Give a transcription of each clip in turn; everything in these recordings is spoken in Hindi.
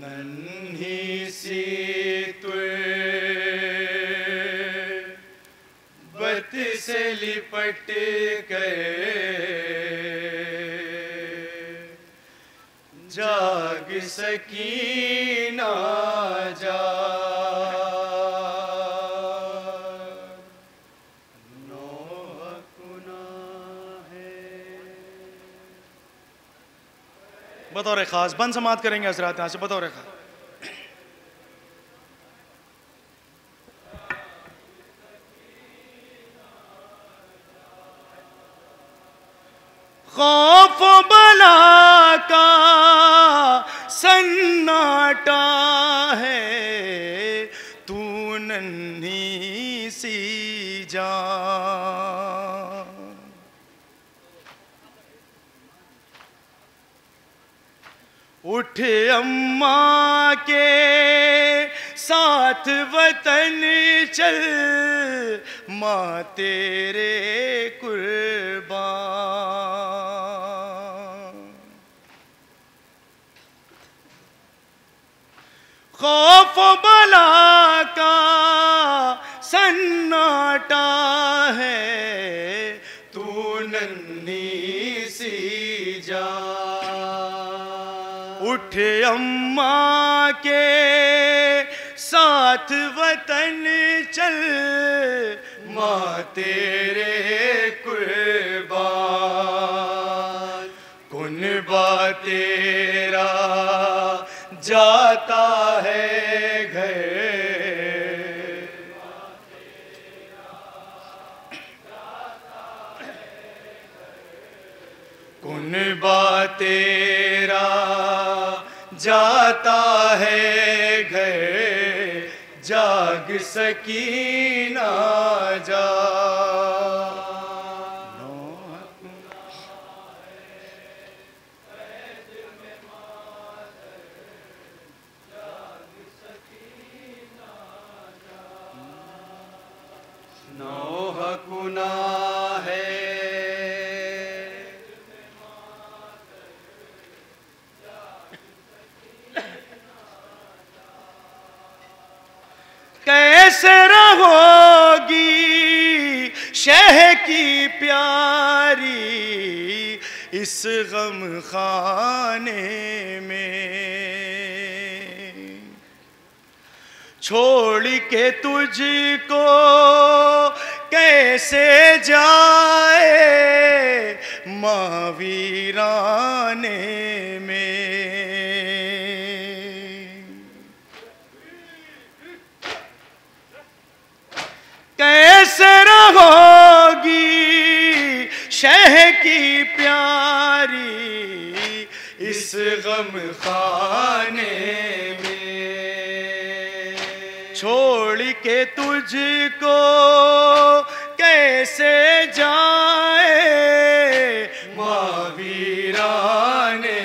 नन्ही सी तुर्बत से लिपट कर जाग सकी ना जा बतौर खास बंद समात करेंगे हजरात यहाँ से बतौर खास। खौफ बला का सन्नाटा है तू नन्ही सी जान, उठ अम्मा के साथ वतन चल माँ तेरे कुर्बान। खौफ बला का सन्नाटा है तू नन्ही सी जान, उठ अम्मा के साथ वतन चल माँ तेरे कुर्बान। कुनबा तेरा जाता है घर, कुनबा तेरा जाता है घर जाग सकी ना जा। नौह गुना है कैसे रहोगी शह की प्यारी इस गम खाने में, छोड़ के तुझको कैसे जाए माँ वीराने में। कैसे रहोगी शह की प्यारी इस गम खाने में, छोड़ के तुझको कैसे जाए माँ वीराने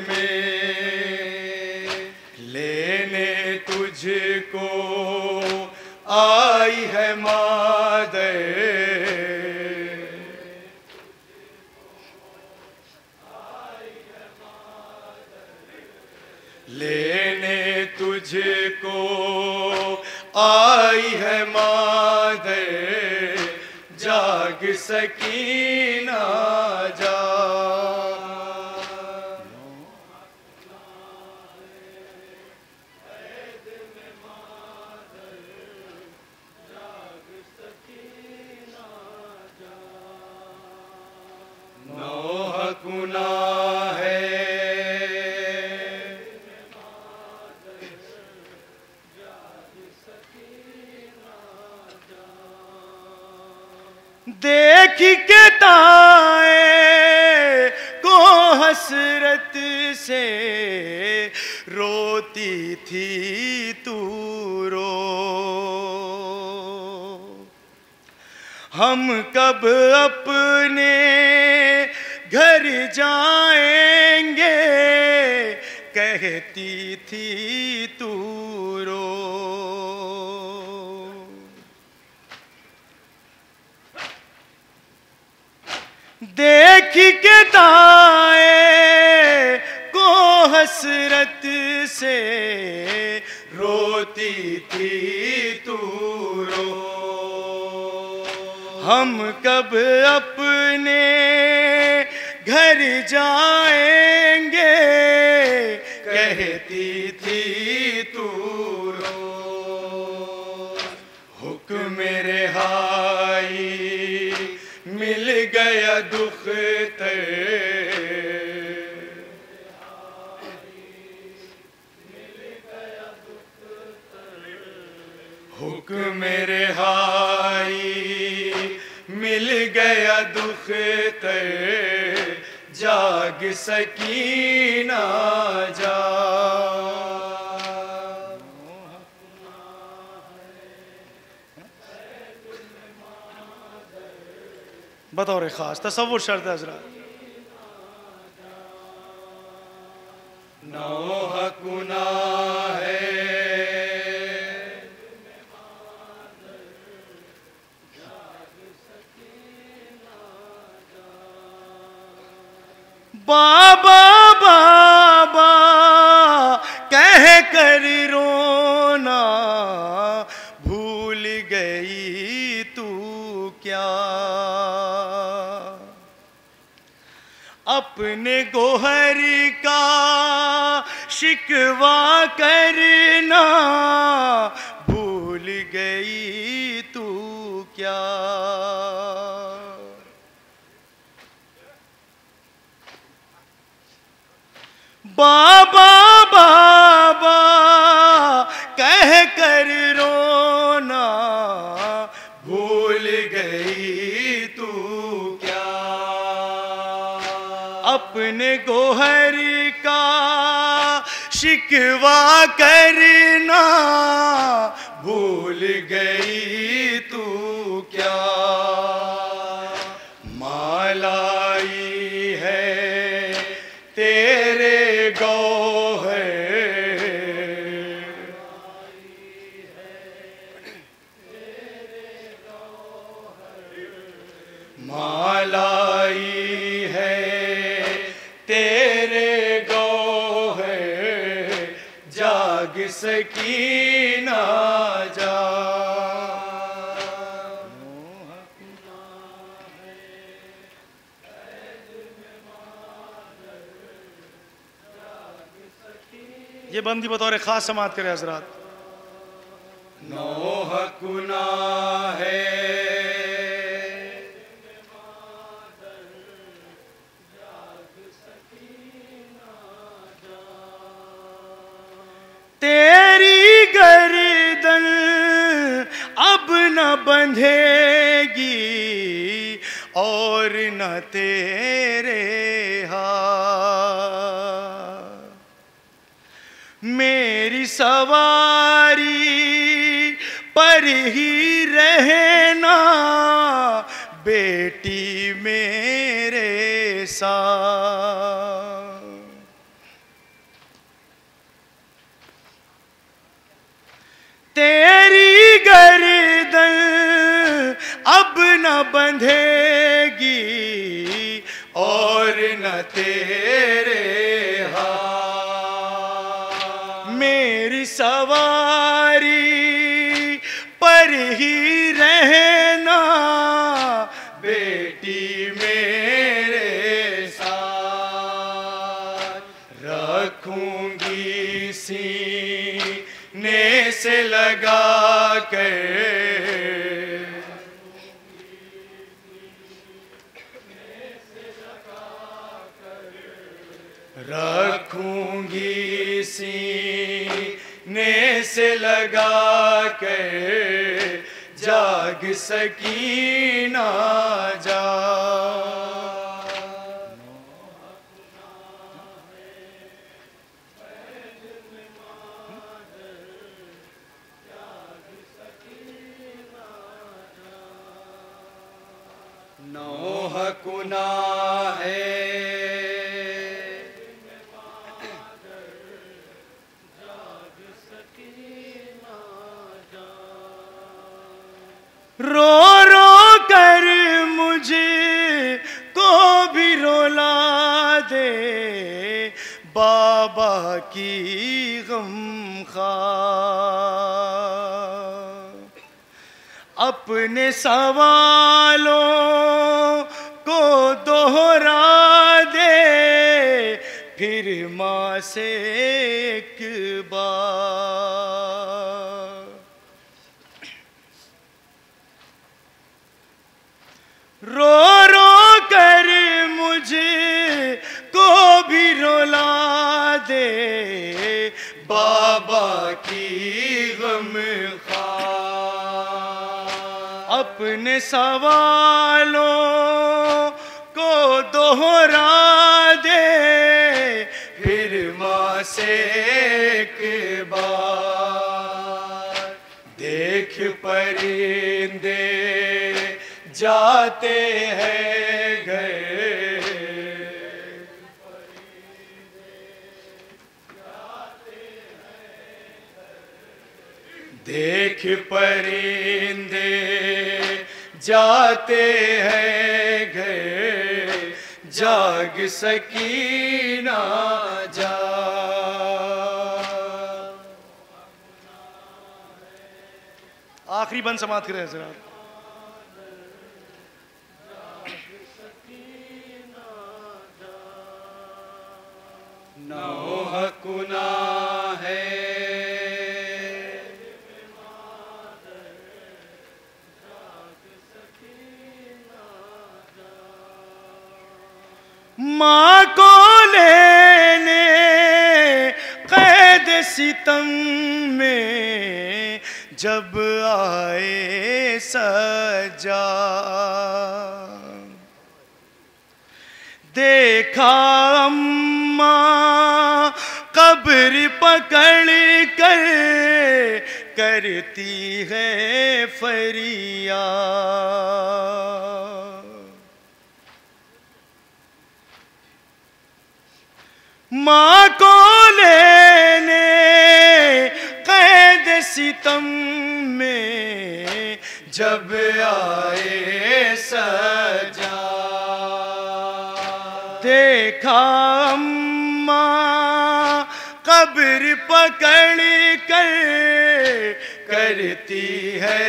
में। लेने तुझको आई है मादर, लेने तुझको आई है मादर जाग सकी ना जा। नौह गुना है देख के ताए को हसरत से रोती थी तू रो। हम कब अपने घर जाएंगे कहती थी तू रो। देख के ताए को हसरत से रोती थी तू रो। हम कब अपने घर जाएंगे कहती थी तू रो। हुक्म रिहाई मिल गया दुख ते, हुक्म रिहाई मिल गया दुख ते, जाग सकीना जा। बतौर खास तसव्वुर शर्त हजरत। नौह गुनाह है बाबा बाबा कह कर रोना भूल गई तू क्या। अपने गोहर का शिकवा करना भूल गई तू क्या। बाबा बाबा कह कर रोना भूल गई तू क्या। अपने गोहर का शिकवा करना भूल गई तू क्या। मालाई है तेरे गौहर, मालाई है तेरे गौहर, जाग सकीना जा। ये बंदी बतौर खास समात करे हजरात। नौह गुनाह है तेरी गर्दन अब न बंधेगी और न तेरे हाथ। मेरी सवारी पर ही रहना बेटी मेरे साथ। तेरी गर्दन अब न बंधेगी और न तेरे हाथ। मेरी सवारी पर ही रहना बेटी मेरे साथ। रखूंगी सीने से लगा कर, रखूंगी सीने से लगा कर, जाग सकीना जा। नौह गुनाह है रो रो कर मुझे को भी रुला दे। की गमख़ार, अपने सवालों को दोहरा दे फिर माँ से एक बार। रो रो कर मुझे को भी रुला दे बाबा की गमख़ार, अपने सवालों को दोहरा दे फिर माँ से एक बार। देख परिंदे जाते हैं घर, देख परिंदे जाते हैं घर, जाग सकीना जा। आखिरी बंद समाप्त करें जरा। नौह कुना है माँ को लेने कैद सितम में जब आए सजा, देखा अम्मा कब्र पकड़ कर करती है फरियाद। माँ को लेने कैद सितम में जब आए सजा, देखा अम्मा कब्र पकड़ कर करती है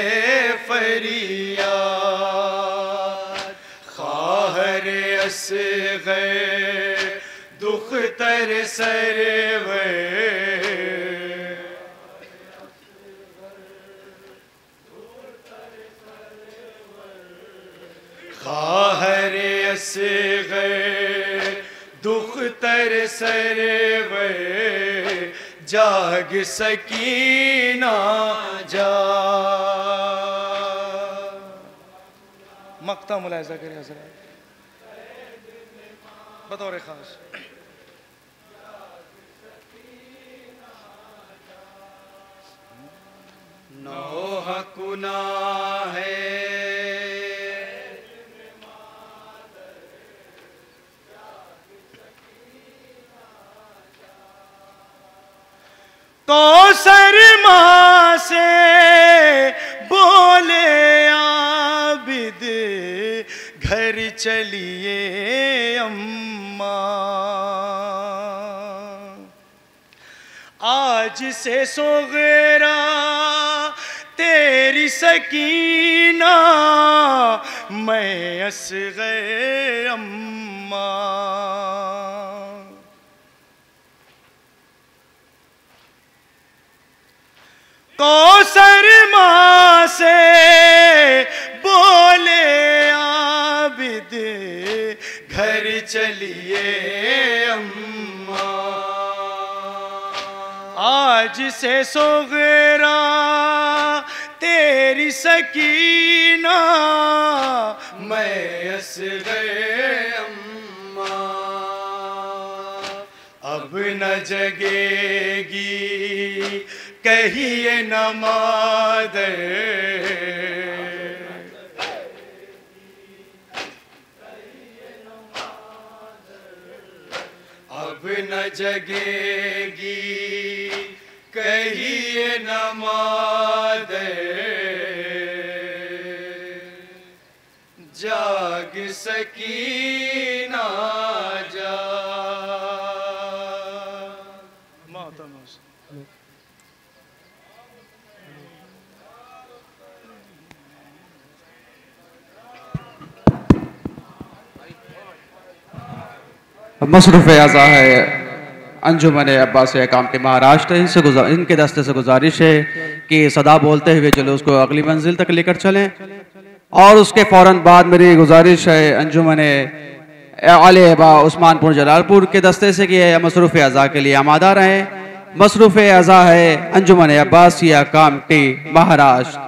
फरियाद। ख़ाहर असग़र दुख्तर सरवर, ख़ाहर असग़र दुख्तर सरवर, जाग सकीना जा। मक्ता मुलाहिज़ा करें हज़रात बतौर ख़ास। नौह कुना है कौसर माँ से बोले आबिद घर चलिए अम्मा, आज से सोगरा तेरी सकीना मैं असग़र अम्मा। कौसर माँ से बोले आबिद घर चलिए अम्मा, आज से सोगरा तेरी सकीना मैं असग़र अम्मा। अब न जगेगी कहिए न मादर, अब न जगेगी कहिए न मादर, जाग सकीना जा। मसरूफ़ अज़ा है अंजुमन अब्बासिया कामटी महाराष्ट्र, इनके दस्ते से गुजारिश है कि सदा बोलते हुए चलो उसको अगली मंजिल तक लेकर चलें। और उसके फ़ौरन बाद मेरी गुजारिश है अंजुमन आले बा उस्मानपुर जलालपुर के दस्ते से कि मसरूफ़ अज़ा के लिए आमादा रहें। मसरूफ़ अज़ा है अंजुमन अब्बासिया कामटी महाराष्ट्र।